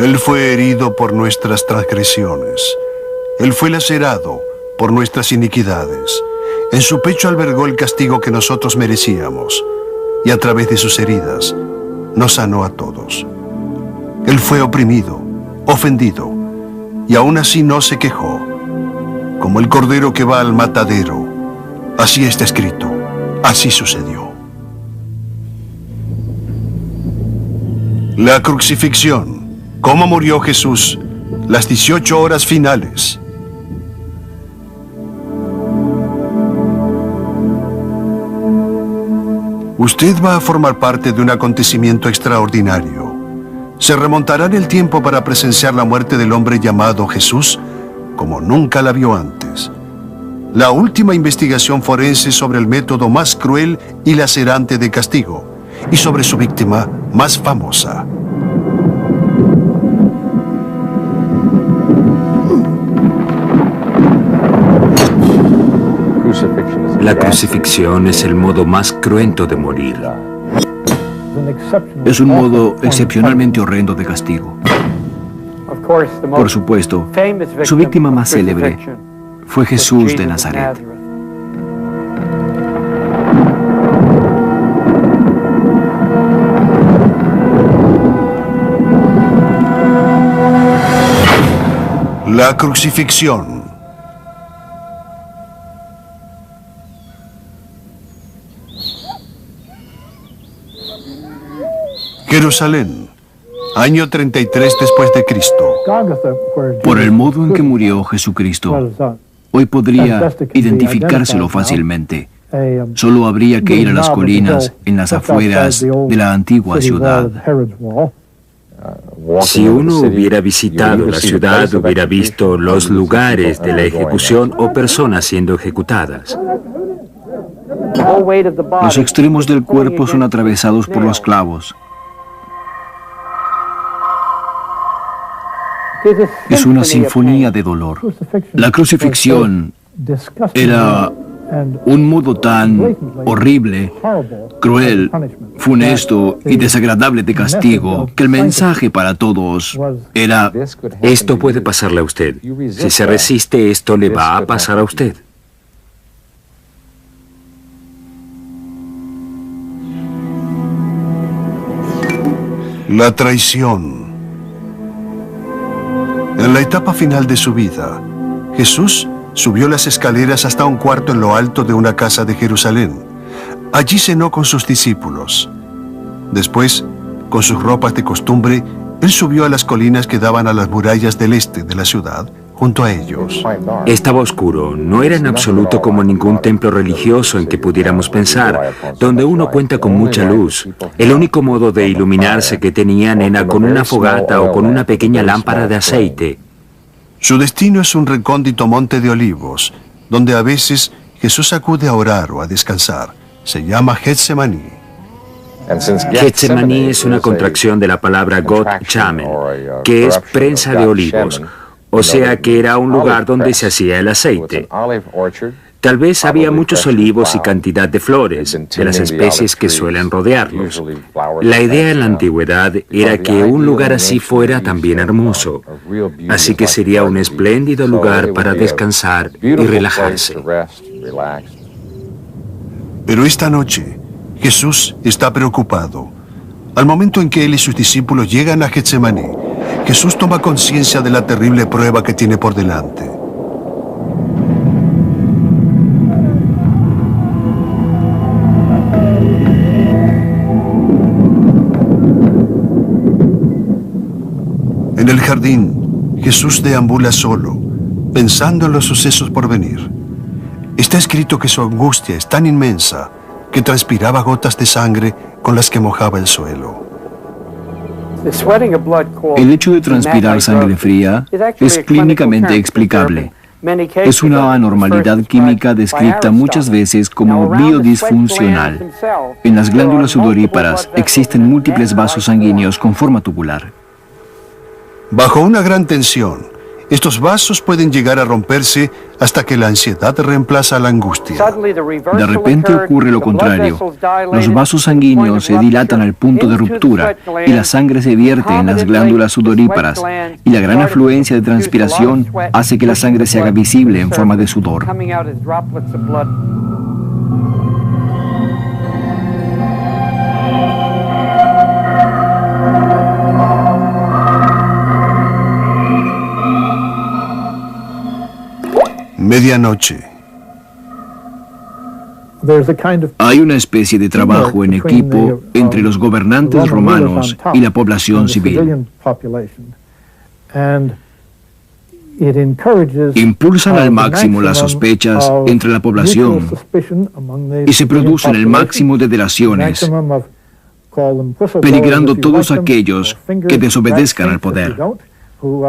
Él fue herido por nuestras transgresiones. Él fue lacerado por nuestras iniquidades. En su pecho albergó el castigo que nosotros merecíamos, y a través de sus heridas nos sanó a todos. Él fue oprimido, ofendido, y aún así no se quejó. Como el cordero que va al matadero, así está escrito, así sucedió. La crucifixión. ¿Cómo murió Jesús? Las 18 horas finales. Usted va a formar parte de un acontecimiento extraordinario. Se remontará en el tiempo para presenciar la muerte del hombre llamado Jesús como nunca la vio antes. La última investigación forense sobre el método más cruel y lacerante de castigo y sobre su víctima más famosa. La crucifixión es el modo más cruento de morir. Es un modo excepcionalmente horrendo de castigo. Por supuesto, su víctima más célebre fue Jesús de Nazaret. La crucifixión. Jerusalén, año 33 después de Cristo. Por el modo en que murió Jesucristo, hoy podría identificárselo fácilmente. Solo habría que ir a las colinas en las afueras de la antigua ciudad. Si uno hubiera visitado la ciudad, hubiera visto los lugares de la ejecución o personas siendo ejecutadas. Los extremos del cuerpo son atravesados por los clavos. Es una sinfonía de dolor. La crucifixión era un modo tan horrible, cruel, funesto y desagradable de castigo que el mensaje para todos era: esto puede pasarle a usted. Si se resiste, esto le va a pasar a usted. La traición. En la etapa final de su vida, Jesús subió las escaleras hasta un cuarto en lo alto de una casa de Jerusalén. Allí cenó con sus discípulos. Después, con sus ropas de costumbre, él subió a las colinas que daban a las murallas del este de la ciudad, junto a ellos. Estaba oscuro, no era en absoluto como ningún templo religioso en que pudiéramos pensar, donde uno cuenta con mucha luz. El único modo de iluminarse que tenían era con una fogata o con una pequeña lámpara de aceite. Su destino es un recóndito monte de olivos, donde a veces Jesús acude a orar o a descansar. Se llama Getsemaní. Getsemaní es una contracción de la palabra got chamen, que es prensa de olivos. O sea que era un lugar donde se hacía el aceite. Tal vez había muchos olivos y cantidad de flores, de las especies que suelen rodearlos. La idea en la antigüedad era que un lugar así fuera también hermoso. Así que sería un espléndido lugar para descansar y relajarse. Pero esta noche, Jesús está preocupado. Al momento en que él y sus discípulos llegan a Getsemaní, Jesús toma conciencia de la terrible prueba que tiene por delante. En el jardín, Jesús deambula solo, pensando en los sucesos por venir. Está escrito que su angustia es tan inmensa que transpiraba gotas de sangre con las que mojaba el suelo. El hecho de transpirar sangre fría es clínicamente explicable. Es una anormalidad química descrita muchas veces como biodisfuncional. En las glándulas sudoríparas existen múltiples vasos sanguíneos con forma tubular. Bajo una gran tensión, Estos vasos pueden llegar a romperse hasta que la ansiedad reemplaza la angustia. De repente ocurre lo contrario. Los vasos sanguíneos se dilatan al punto de ruptura y la sangre se vierte en las glándulas sudoríparas, y la gran afluencia de transpiración hace que la sangre se haga visible en forma de sudor. Medianoche. Hay una especie de trabajo en equipo entre los gobernantes romanos y la población civil. Impulsan al máximo las sospechas entre la población y se producen el máximo de delaciones, peligrando todos aquellos que desobedezcan al poder.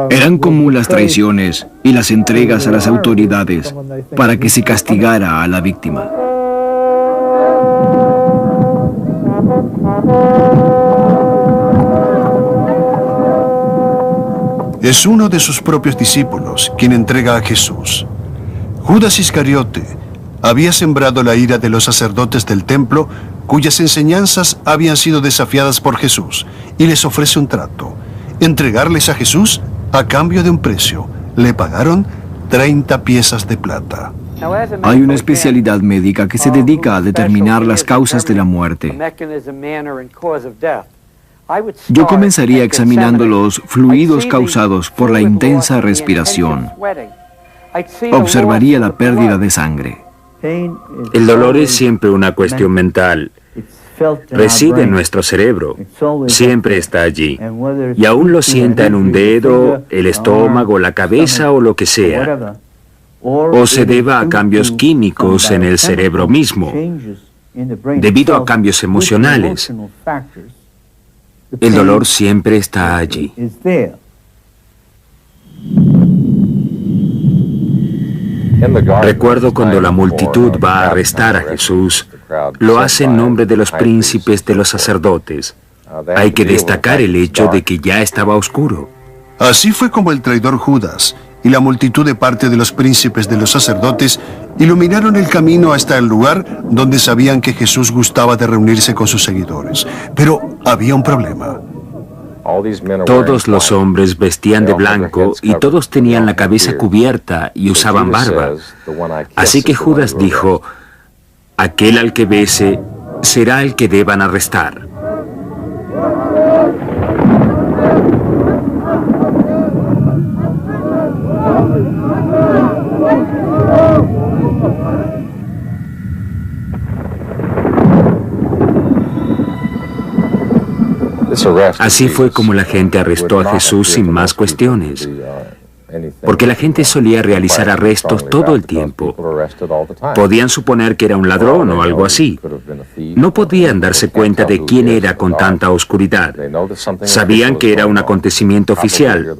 Eran común las traiciones y las entregas a las autoridades para que se castigara a la víctima. Es uno de sus propios discípulos quien entrega a Jesús. Judas Iscariote había sembrado la ira de los sacerdotes del templo, cuyas enseñanzas habían sido desafiadas por Jesús, y les ofrece un trato: entregarles a Jesús a cambio de un precio. Le pagaron 30 piezas de plata. Hay una especialidad médica que se dedica a determinar las causas de la muerte. Yo comenzaría examinando los fluidos causados por la intensa respiración. Observaría la pérdida de sangre. El dolor es siempre una cuestión mental. Reside en nuestro cerebro, siempre está allí, y aún lo sienta en un dedo, el estómago, la cabeza o lo que sea, o se deba a cambios químicos en el cerebro mismo, debido a cambios emocionales. El dolor siempre está allí. Recuerdo cuando la multitud va a arrestar a Jesús, lo hace en nombre de los príncipes de los sacerdotes. Hay que destacar el hecho de que ya estaba oscuro. Así fue como el traidor Judas y la multitud de parte de los príncipes de los sacerdotes iluminaron el camino hasta el lugar donde sabían que Jesús gustaba de reunirse con sus seguidores. Pero había un problema. Todos los hombres vestían de blanco y todos tenían la cabeza cubierta y usaban barba. Así que Judas dijo: aquel al que bese será el que deban arrestar. Así fue como la gente arrestó a Jesús sin más cuestiones, porque la gente solía realizar arrestos todo el tiempo. Podían suponer que era un ladrón o algo así. No podían darse cuenta de quién era con tanta oscuridad. Sabían que era un acontecimiento oficial.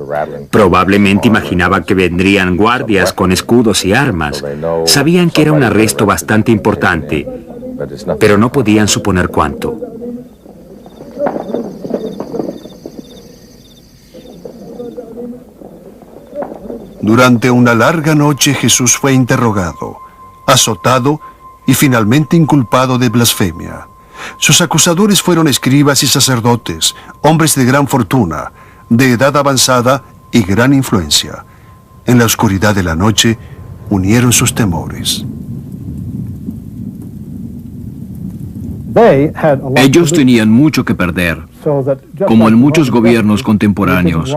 Probablemente imaginaban que vendrían guardias con escudos y armas. Sabían que era un arresto bastante importante, pero no podían suponer cuánto. Durante una larga noche Jesús fue interrogado, azotado y finalmente inculpado de blasfemia. Sus acusadores fueron escribas y sacerdotes, hombres de gran fortuna, de edad avanzada y gran influencia. En la oscuridad de la noche unieron sus temores. Ellos tenían mucho que perder, como en muchos gobiernos contemporáneos.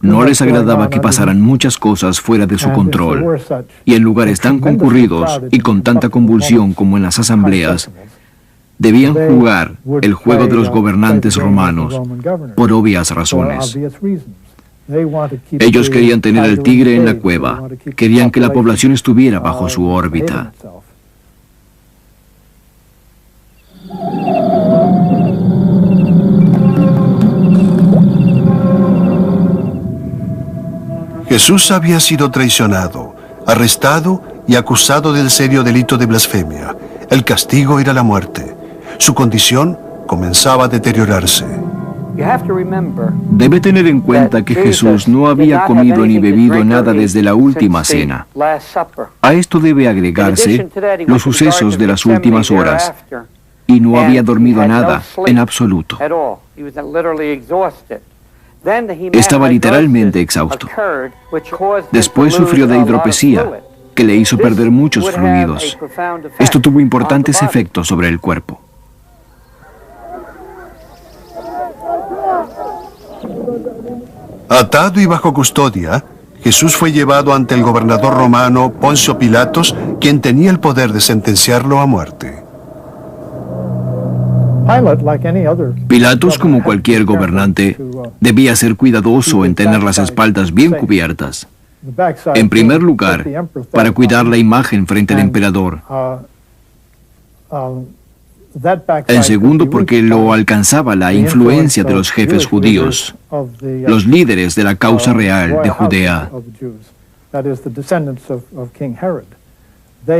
No les agradaba que pasaran muchas cosas fuera de su control, y en lugares tan concurridos y con tanta convulsión como en las asambleas, debían jugar el juego de los gobernantes romanos por obvias razones. Ellos querían tener al tigre en la cueva, querían que la población estuviera bajo su órbita. Jesús había sido traicionado, arrestado y acusado del serio delito de blasfemia. El castigo era la muerte. Su condición comenzaba a deteriorarse. Debe tener en cuenta que Jesús no había comido ni bebido nada desde la última cena. A esto debe agregarse los sucesos de las últimas horas, y no había dormido nada en absoluto. Estaba literalmente exhausto. Después sufrió de hidropesía, que le hizo perder muchos fluidos. Esto tuvo importantes efectos sobre el cuerpo. Atado y bajo custodia, Jesús fue llevado ante el gobernador romano Poncio Pilatos, quien tenía el poder de sentenciarlo a muerte. Pilatos, como cualquier gobernante, debía ser cuidadoso en tener las espaldas bien cubiertas. En primer lugar, para cuidar la imagen frente al emperador. En segundo, porque lo alcanzaba la influencia de los jefes judíos, los líderes de la causa real de Judea.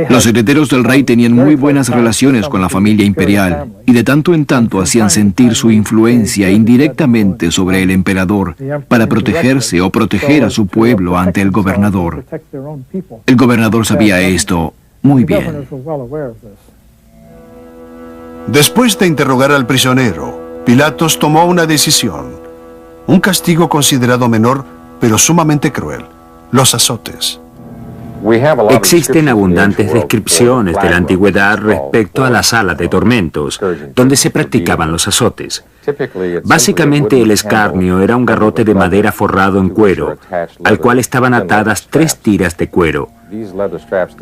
Los herederos del rey tenían muy buenas relaciones con la familia imperial y de tanto en tanto hacían sentir su influencia indirectamente sobre el emperador para protegerse o proteger a su pueblo ante el gobernador. El gobernador sabía esto muy bien. Después de interrogar al prisionero, Pilatos tomó una decisión. Un castigo considerado menor, pero sumamente cruel: los azotes. Existen abundantes descripciones de la antigüedad respecto a la sala de tormentos, donde se practicaban los azotes. Básicamente el escarnio era un garrote de madera forrado en cuero, al cual estaban atadas 3 tiras de cuero.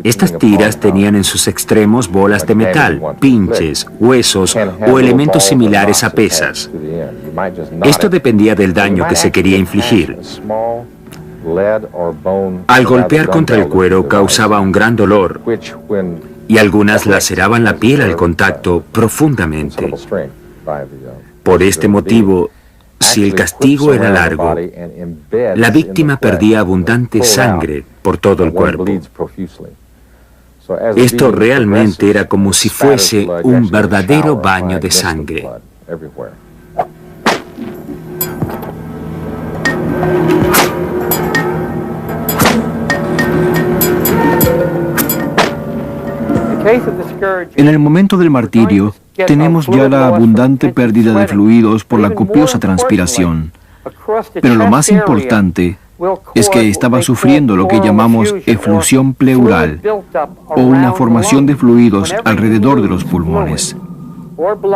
Estas tiras tenían en sus extremos bolas de metal, pinches, huesos o elementos similares a pesas. Esto dependía del daño que se quería infligir. Al golpear contra el cuero causaba un gran dolor y algunas laceraban la piel al contacto profundamente. Por este motivo, si el castigo era largo, la víctima perdía abundante sangre por todo el cuerpo. Esto realmente era como si fuese un verdadero baño de sangre. En el momento del martirio, tenemos ya la abundante pérdida de fluidos por la copiosa transpiración. Pero lo más importante es que estaba sufriendo lo que llamamos eflusión pleural, o una formación de fluidos alrededor de los pulmones.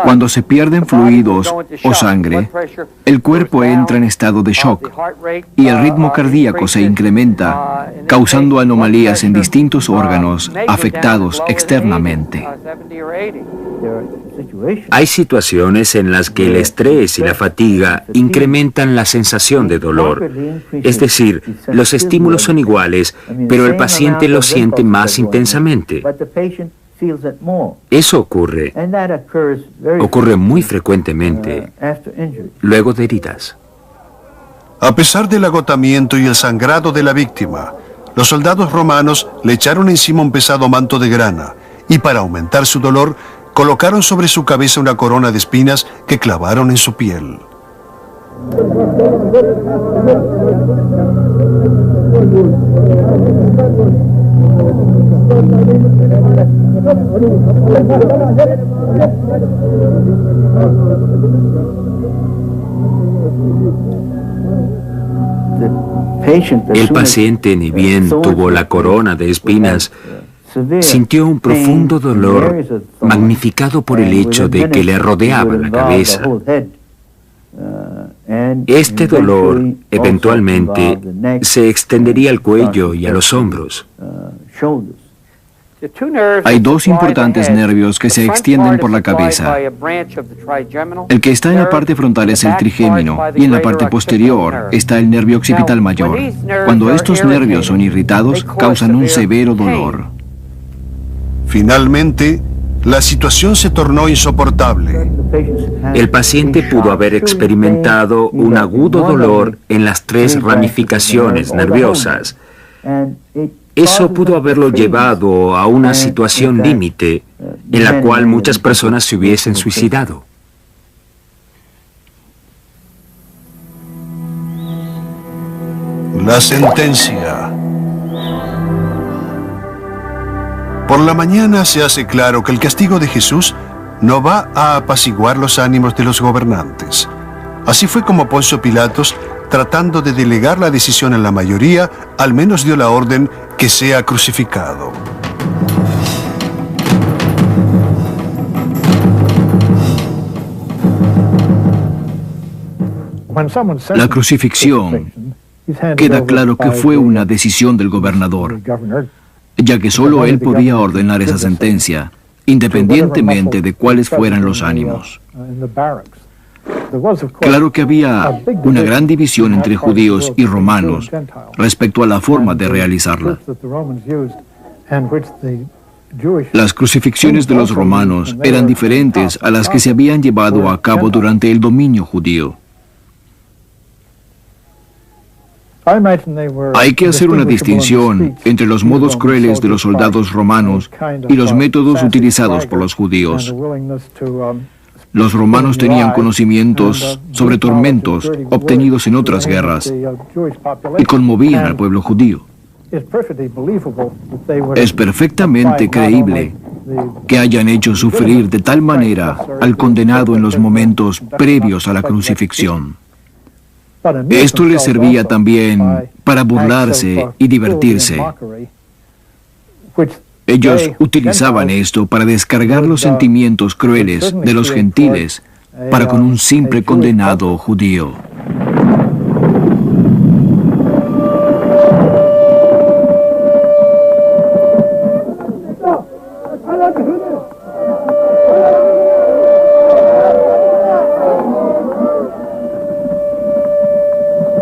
Cuando se pierden fluidos o sangre, el cuerpo entra en estado de shock y el ritmo cardíaco se incrementa, causando anomalías en distintos órganos afectados externamente. Hay situaciones en las que el estrés y la fatiga incrementan la sensación de dolor. Es decir, los estímulos son iguales, pero el paciente lo siente más intensamente. Eso ocurre muy frecuentemente luego de heridas. A pesar del agotamiento y el sangrado de la víctima, los soldados romanos le echaron encima un pesado manto de grana y, para aumentar su dolor, colocaron sobre su cabeza una corona de espinas que clavaron en su piel. El paciente, ni bien tuvo la corona de espinas, sintió un profundo dolor magnificado por el hecho de que le rodeaba la cabeza. Este dolor eventualmente se extendería al cuello y a los hombros. Hay 2 importantes nervios que se extienden por la cabeza. El que está en la parte frontal es el trigémino y en la parte posterior está el nervio occipital mayor. Cuando estos nervios son irritados, causan un severo dolor. Finalmente, la situación se tornó insoportable. El paciente pudo haber experimentado un agudo dolor en las 3 ramificaciones nerviosas. Eso pudo haberlo llevado a una situación límite en la cual muchas personas se hubiesen suicidado. La sentencia. Por la mañana se hace claro que el castigo de Jesús no va a apaciguar los ánimos de los gobernantes. Así fue como Poncio Pilatos, tratando de delegar la decisión en la mayoría, al menos dio la orden que sea crucificado. La crucifixión, queda claro que fue una decisión del gobernador, ya que solo él podía ordenar esa sentencia, independientemente de cuáles fueran los ánimos. Claro que había una gran división entre judíos y romanos respecto a la forma de realizarla. Las crucifixiones de los romanos eran diferentes a las que se habían llevado a cabo durante el dominio judío. Hay que hacer una distinción entre los modos crueles de los soldados romanos y los métodos utilizados por los judíos. Los romanos tenían conocimientos sobre tormentos obtenidos en otras guerras y conmovían al pueblo judío. Es perfectamente creíble que hayan hecho sufrir de tal manera al condenado en los momentos previos a la crucifixión. Esto les servía también para burlarse y divertirse. Ellos utilizaban esto para descargar los sentimientos crueles de los gentiles para con un simple condenado judío.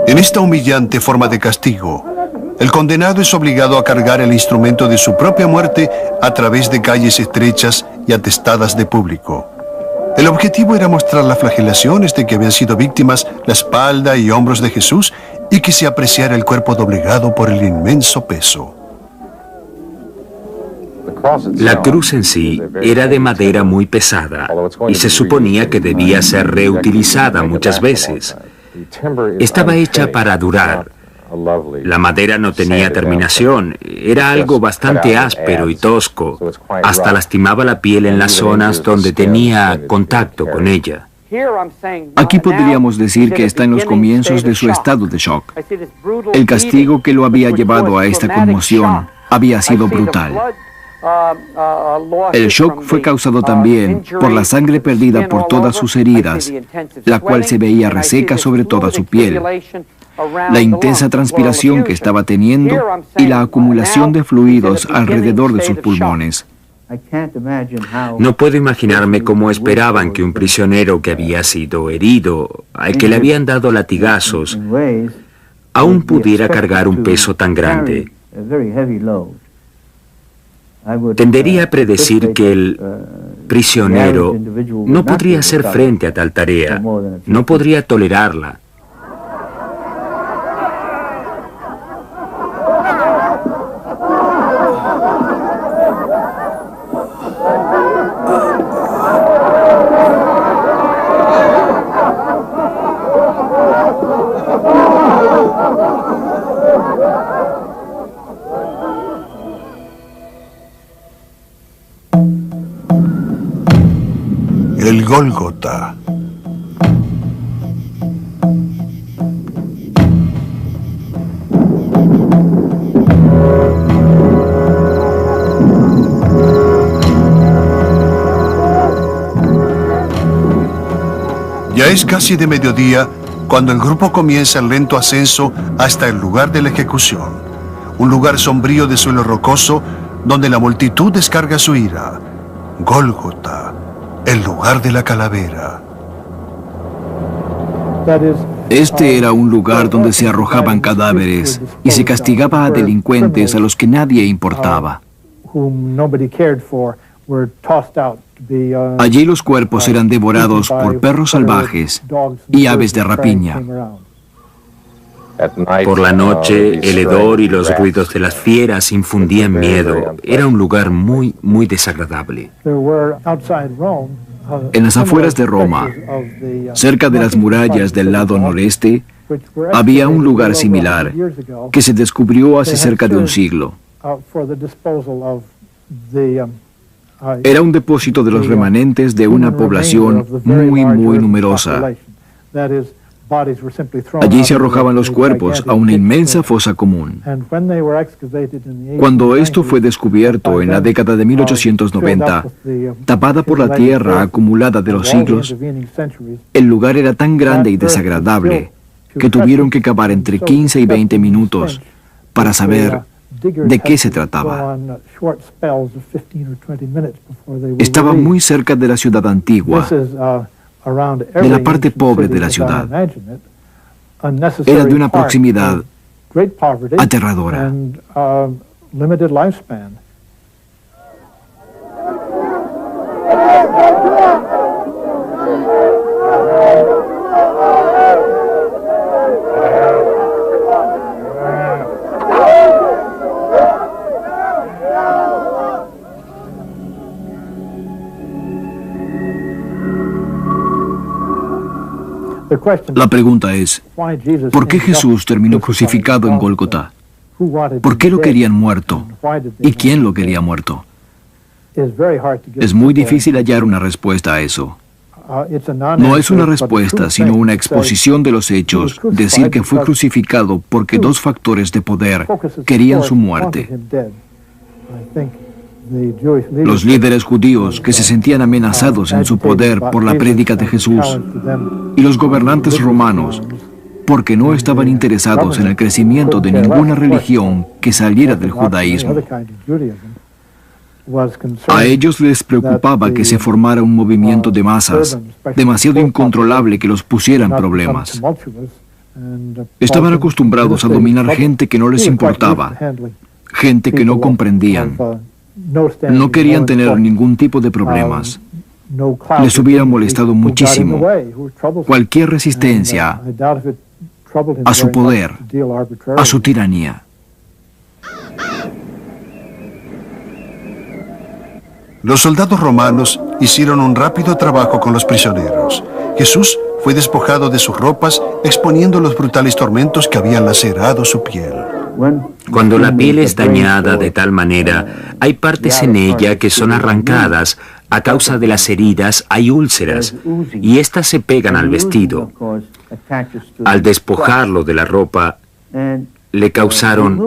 En esta humillante forma de castigo, el condenado es obligado a cargar el instrumento de su propia muerte a través de calles estrechas y atestadas de público. El objetivo era mostrar las flagelaciones de que habían sido víctimas la espalda y hombros de Jesús y que se apreciara el cuerpo doblegado por el inmenso peso. La cruz en sí era de madera muy pesada y se suponía que debía ser reutilizada muchas veces. Estaba hecha para durar. La madera no tenía terminación, era algo bastante áspero y tosco, hasta lastimaba la piel en las zonas donde tenía contacto con ella. Aquí podríamos decir que está en los comienzos de su estado de shock. El castigo que lo había llevado a esta conmoción había sido brutal. El shock fue causado también por la sangre perdida por todas sus heridas, la cual se veía reseca sobre toda su piel, la intensa transpiración que estaba teniendo y la acumulación de fluidos alrededor de sus pulmones. No puedo imaginarme cómo esperaban que un prisionero que había sido herido, al que le habían dado latigazos, aún pudiera cargar un peso tan grande. Tendería a predecir que el prisionero no podría hacer frente a tal tarea, no podría tolerarla. El Gólgota. Ya es casi de mediodía cuando el grupo comienza el lento ascenso hasta el lugar de la ejecución, un lugar sombrío de suelo rocoso donde la multitud descarga su ira. Gólgota, el lugar de la calavera. Este era un lugar donde se arrojaban cadáveres y se castigaba a delincuentes a los que nadie importaba. Allí los cuerpos eran devorados por perros salvajes y aves de rapiña. Por la noche, el hedor y los ruidos de las fieras infundían miedo. Era un lugar muy, muy desagradable. En las afueras de Roma, cerca de las murallas del lado noreste, Había un lugar similar que se descubrió hace cerca de un siglo. Era un depósito de los remanentes de una población muy numerosa. Allí se arrojaban los cuerpos a una inmensa fosa común. Cuando esto fue descubierto en la década de 1890, tapada por la tierra acumulada de los siglos, el lugar era tan grande y desagradable que tuvieron que cavar entre 15 y 20 minutos para saber de qué se trataba. Estaba muy cerca de la ciudad antigua, de la parte pobre de la ciudad. Era de una proximidad aterradora. La pregunta es, ¿por qué Jesús terminó crucificado en Gólgota? ¿Por qué lo querían muerto? ¿Y quién lo quería muerto? Es muy difícil hallar una respuesta a eso. No es una respuesta, sino una exposición de los hechos, decir que fue crucificado porque dos factores de poder querían su muerte. Los líderes judíos que se sentían amenazados en su poder por la prédica de Jesús y los gobernantes romanos porque no estaban interesados en el crecimiento de ninguna religión que saliera del judaísmo. A ellos les preocupaba que se formara un movimiento de masas demasiado incontrolable que los pusiera en problemas. Estaban acostumbrados a dominar gente que no les importaba, gente que no comprendían. No querían tener ningún tipo de problemas. Les hubiera molestado muchísimo cualquier resistencia a su poder, a su tiranía. Los soldados romanos hicieron un rápido trabajo con los prisioneros. Jesús fue despojado de sus ropas, exponiendo los brutales tormentos que habían lacerado su piel. Cuando la piel es dañada de tal manera, hay partes en ella que son arrancadas. A causa de las heridas hay úlceras, y éstas se pegan al vestido. Al despojarlo de la ropa, le causaron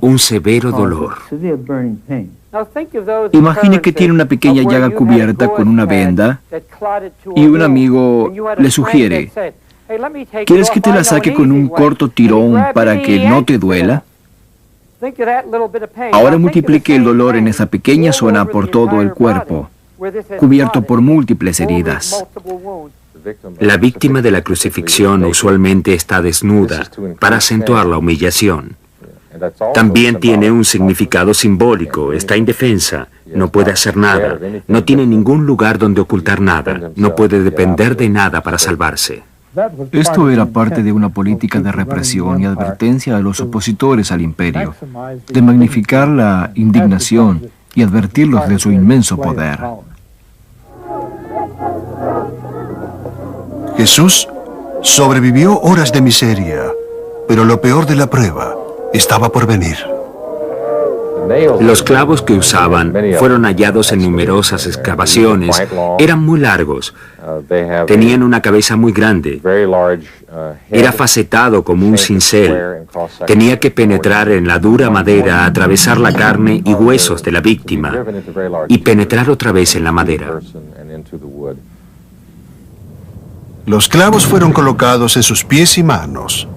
un severo dolor. Imagine que tiene una pequeña llaga cubierta con una venda y un amigo le sugiere: ¿quieres que te la saque con un corto tirón para que no te duela? Ahora multiplique el dolor en esa pequeña zona por todo el cuerpo, cubierto por múltiples heridas. La víctima de la crucifixión usualmente está desnuda para acentuar la humillación. También tiene un significado simbólico, está indefensa, no puede hacer nada, no tiene ningún lugar donde ocultar nada, no puede depender de nada para salvarse. Esto era parte de una política de represión y advertencia a los opositores al imperio, de magnificar la indignación y advertirlos de su inmenso poder. Jesús sobrevivió horas de miseria, pero lo peor de la prueba estaba por venir. Los clavos que usaban fueron hallados en numerosas excavaciones. Eran muy largos. Tenían una cabeza muy grande. Era facetado como un cincel. Tenía que penetrar en la dura madera, atravesar la carne y huesos de la víctima y penetrar otra vez en la madera. Los clavos fueron colocados en sus pies y manos.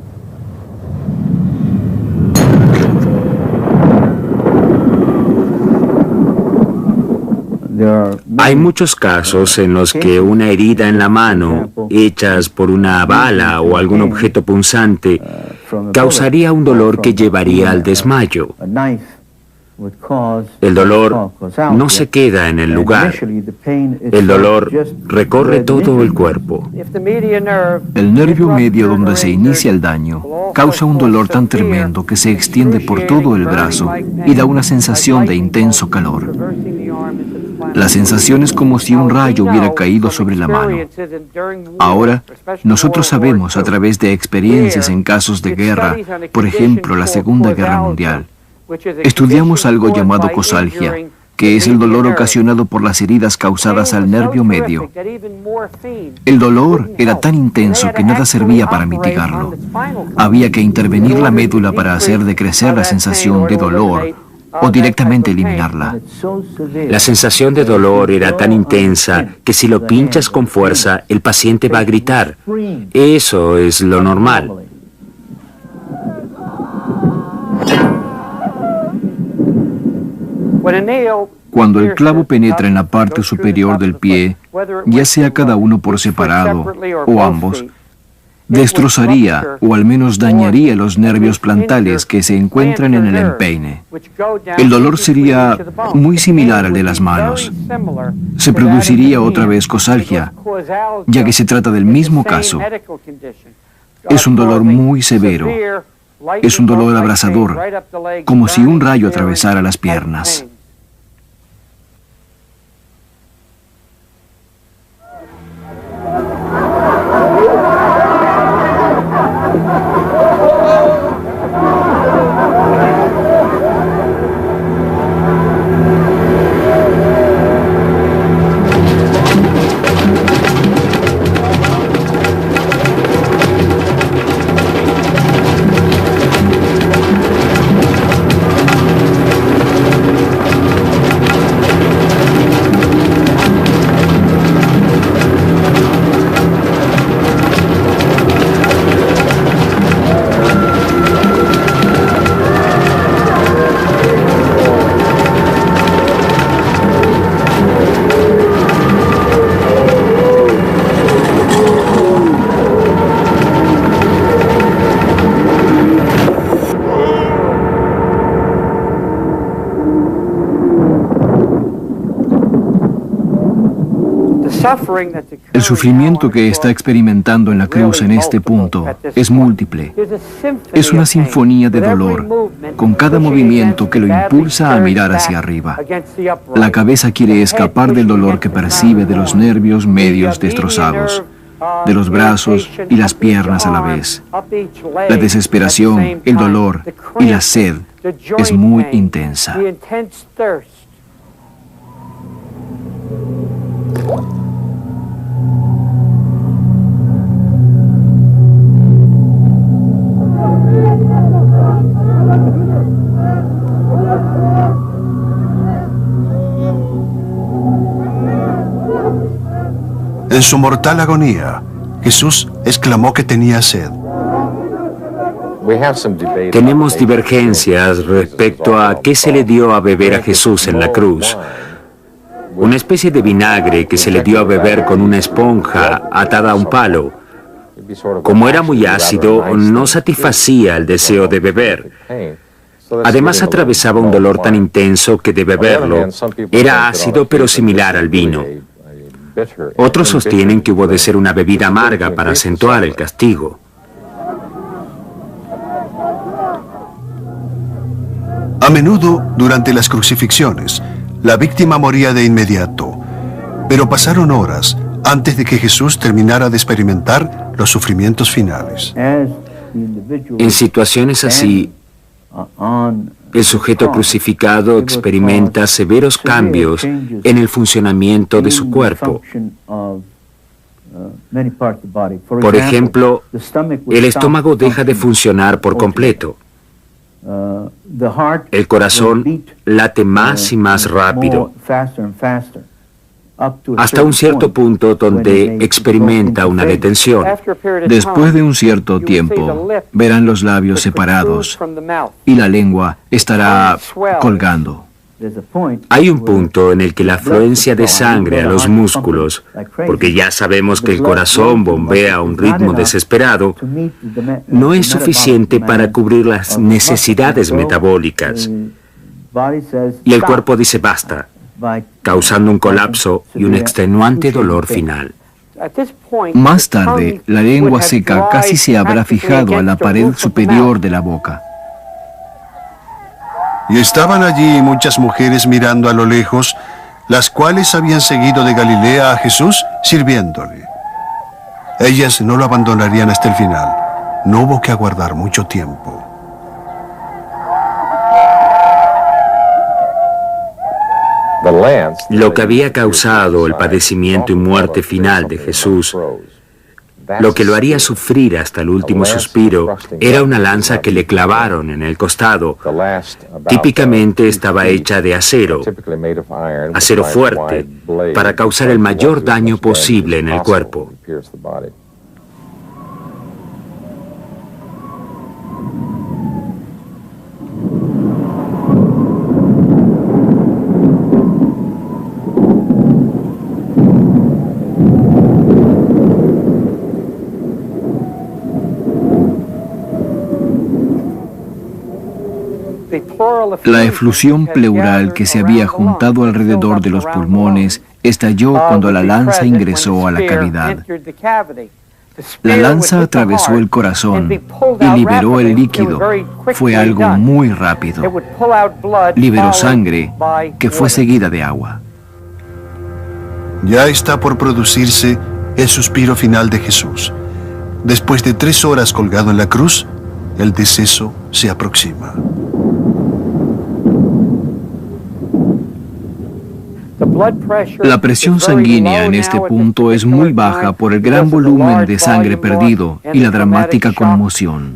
Hay muchos casos en los que una herida en la mano, hechas por una bala o algún objeto punzante, causaría un dolor que llevaría al desmayo. El dolor no se queda en el lugar. El dolor recorre todo el cuerpo. El nervio medio donde se inicia el daño causa un dolor tan tremendo que se extiende por todo el brazo y da una sensación de intenso calor. La sensación es como si un rayo hubiera caído sobre la mano. Ahora, nosotros sabemos a través de experiencias en casos de guerra, por ejemplo, la Segunda Guerra Mundial, estudiamos algo llamado cosalgia, que es el dolor ocasionado por las heridas causadas al nervio medio. El dolor era tan intenso que nada servía para mitigarlo. Había que intervenir la médula para hacer decrecer la sensación de dolor o directamente eliminarla. La sensación de dolor era tan intensa que si lo pinchas con fuerza, el paciente va a gritar. Eso es lo normal. Cuando el clavo penetra en la parte superior del pie, ya sea cada uno por separado o ambos, destrozaría o al menos dañaría los nervios plantales que se encuentran en el empeine. El dolor sería muy similar al de las manos. Se produciría otra vez cosalgia, ya que se trata del mismo caso. Es un dolor muy severo. Es un dolor abrasador, como si un rayo atravesara las piernas. El sufrimiento que está experimentando en la cruz en este punto es múltiple. Es una sinfonía de dolor, con cada movimiento que lo impulsa a mirar hacia arriba. La cabeza quiere escapar del dolor que percibe de los nervios medios destrozados, de los brazos y las piernas a la vez. La desesperación, el dolor y la sed es muy intensa. En su mortal agonía, Jesús exclamó que tenía sed. Tenemos divergencias respecto a qué se le dio a beber a Jesús en la cruz. Una especie de vinagre que se le dio a beber con una esponja atada a un palo. Como era muy ácido, no satisfacía el deseo de beber. Además atravesaba un dolor tan intenso que de beberlo era ácido pero similar al vino. Otros sostienen que hubo de ser una bebida amarga para acentuar el castigo. A menudo, durante las crucifixiones, la víctima moría de inmediato, pero pasaron horas antes de que Jesús terminara de experimentar los sufrimientos finales. En situaciones así, el sujeto crucificado experimenta severos cambios en el funcionamiento de su cuerpo. Por ejemplo, el estómago deja de funcionar por completo. El corazón late más y más rápido, hasta un cierto punto donde experimenta una detención. Después de un cierto tiempo, verán los labios separados y la lengua estará colgando. Hay un punto en el que la afluencia de sangre a los músculos, porque ya sabemos que el corazón bombea a un ritmo desesperado, no es suficiente para cubrir las necesidades metabólicas. Y el cuerpo dice basta, causando un colapso y un extenuante dolor final. Más tarde, la lengua seca casi se habrá fijado a la pared superior de la boca. Y estaban allí muchas mujeres mirando a lo lejos las cuales habían seguido de Galilea a Jesús sirviéndole. Ellas no lo abandonarían hasta el final. No hubo que aguardar mucho tiempo. Lo que había causado el padecimiento y muerte final de Jesús, lo que lo haría sufrir hasta el último suspiro, era una lanza que le clavaron en el costado. Típicamente estaba hecha de acero fuerte, para causar el mayor daño posible en el cuerpo. La eflusión pleural que se había juntado alrededor de los pulmones estalló cuando la lanza ingresó a la cavidad. La lanza atravesó el corazón y liberó el líquido. Fue algo muy rápido. Liberó sangre que fue seguida de agua. Ya está por producirse el suspiro final de Jesús. Después de 3 horas colgado en la cruz, el deceso se aproxima. La presión sanguínea en este punto es muy baja por el gran volumen de sangre perdido y la dramática conmoción.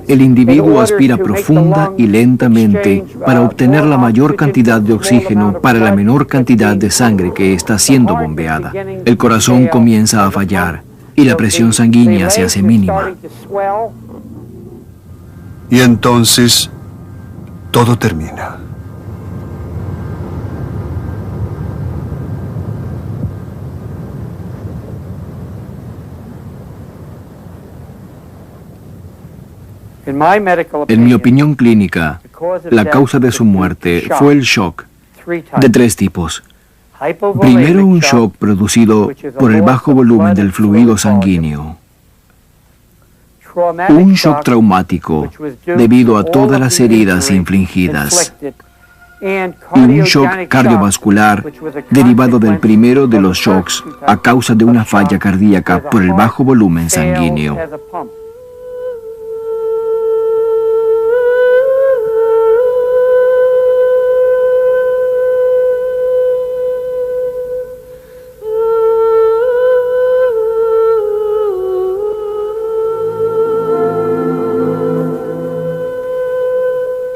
El individuo aspira profunda y lentamente para obtener la mayor cantidad de oxígeno para la menor cantidad de sangre que está siendo bombeada. El corazón comienza a fallar y la presión sanguínea se hace mínima. Y entonces, todo termina. En mi opinión clínica, la causa de su muerte fue el shock de 3 tipos. Primero, un shock producido por el bajo volumen del fluido sanguíneo. Un shock traumático debido a todas las heridas infligidas. Y un shock cardiovascular derivado del primero de los shocks a causa de una falla cardíaca por el bajo volumen sanguíneo.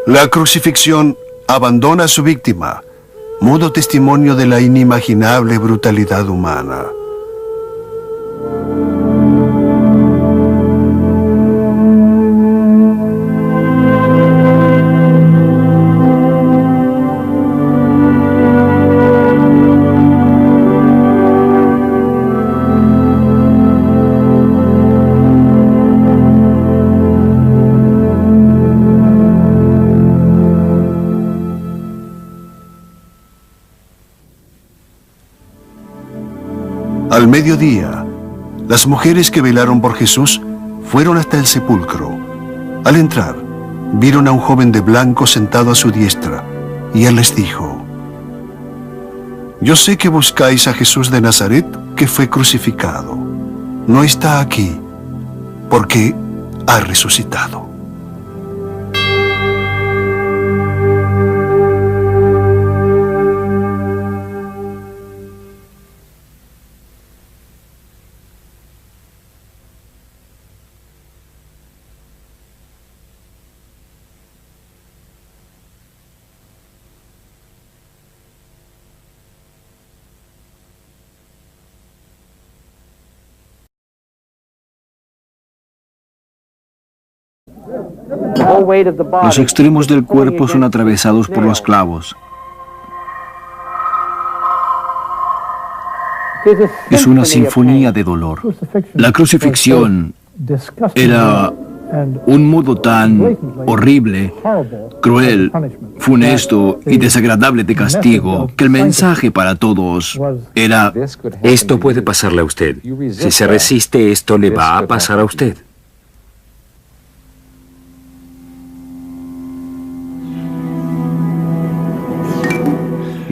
La crucifixión abandona a su víctima, mudo testimonio de la inimaginable brutalidad humana. Al mediodía, las mujeres que velaron por Jesús fueron hasta el sepulcro. Al entrar, vieron a un joven de blanco sentado a su diestra, y él les dijo: Yo sé que buscáis a Jesús de Nazaret, que fue crucificado. No está aquí, porque ha resucitado. Los extremos del cuerpo son atravesados por los clavos. Es una sinfonía de dolor. La crucifixión era un modo tan horrible, cruel, funesto y desagradable de castigo que el mensaje para todos era: esto puede pasarle a usted. Si se resiste, esto le va a pasar a usted.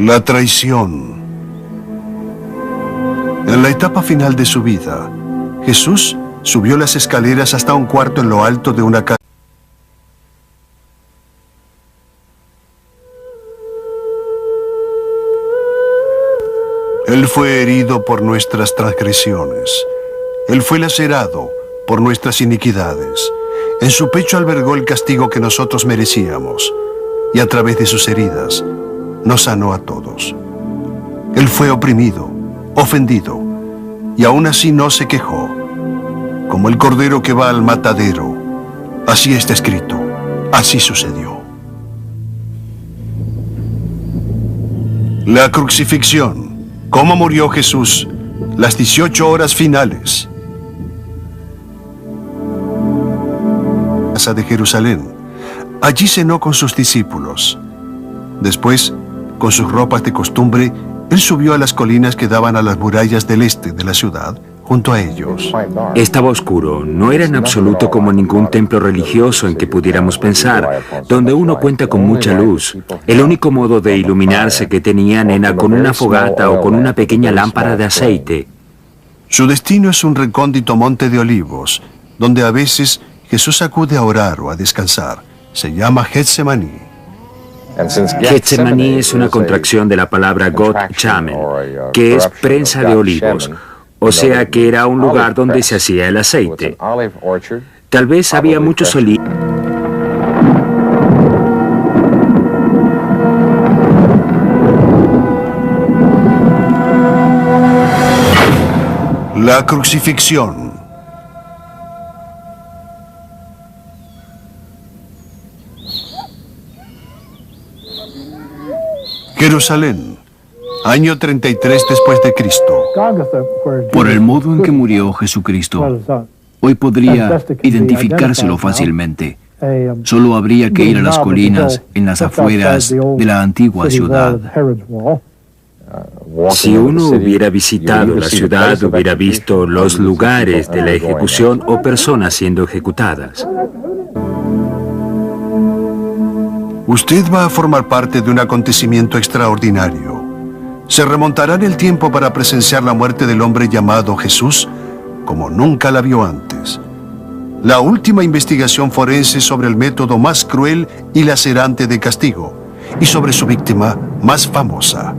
La traición. En la etapa final de su vida, Jesús subió las escaleras hasta un cuarto en lo alto de una casa. Él fue herido por nuestras transgresiones. Él fue lacerado por nuestras iniquidades. En su pecho albergó el castigo que nosotros merecíamos, y a través de sus heridas nos sanó a todos. Él fue oprimido, ofendido, y aún así no se quejó. Como el cordero que va al matadero, así está escrito, así sucedió. La crucifixión. ¿Cómo murió Jesús? Las 18 horas finales. Casa de Jerusalén. Allí cenó con sus discípulos. Después, con sus ropas de costumbre, él subió a las colinas que daban a las murallas del este de la ciudad, junto a ellos. Estaba oscuro, no era en absoluto como ningún templo religioso en que pudiéramos pensar, donde uno cuenta con mucha luz. El único modo de iluminarse que tenían era con una fogata o con una pequeña lámpara de aceite. Su destino es un recóndito monte de olivos, donde a veces Jesús acude a orar o a descansar. Se llama Getsemaní. Getsemaní es una contracción de la palabra got chamen, que es prensa de olivos, o sea que era un lugar donde se hacía el aceite. Tal vez había muchos olivos. La crucifixión. Jerusalén, año 33 después de Cristo. Por el modo en que murió Jesucristo, hoy podría identificárselo fácilmente. Solo habría que ir a las colinas en las afueras de la antigua ciudad. Si uno hubiera visitado la ciudad, hubiera visto los lugares de la ejecución o personas siendo ejecutadas. Usted va a formar parte de un acontecimiento extraordinario. Se remontará en el tiempo para presenciar la muerte del hombre llamado Jesús como nunca la vio antes. La última investigación forense sobre el método más cruel y lacerante de castigo y sobre su víctima más famosa.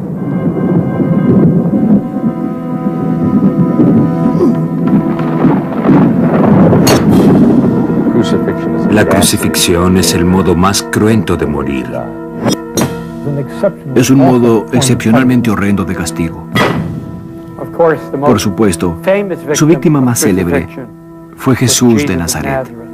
La crucifixión es el modo más cruento de morir. Es un modo excepcionalmente horrendo de castigo. Por supuesto, su víctima más célebre fue Jesús de Nazaret.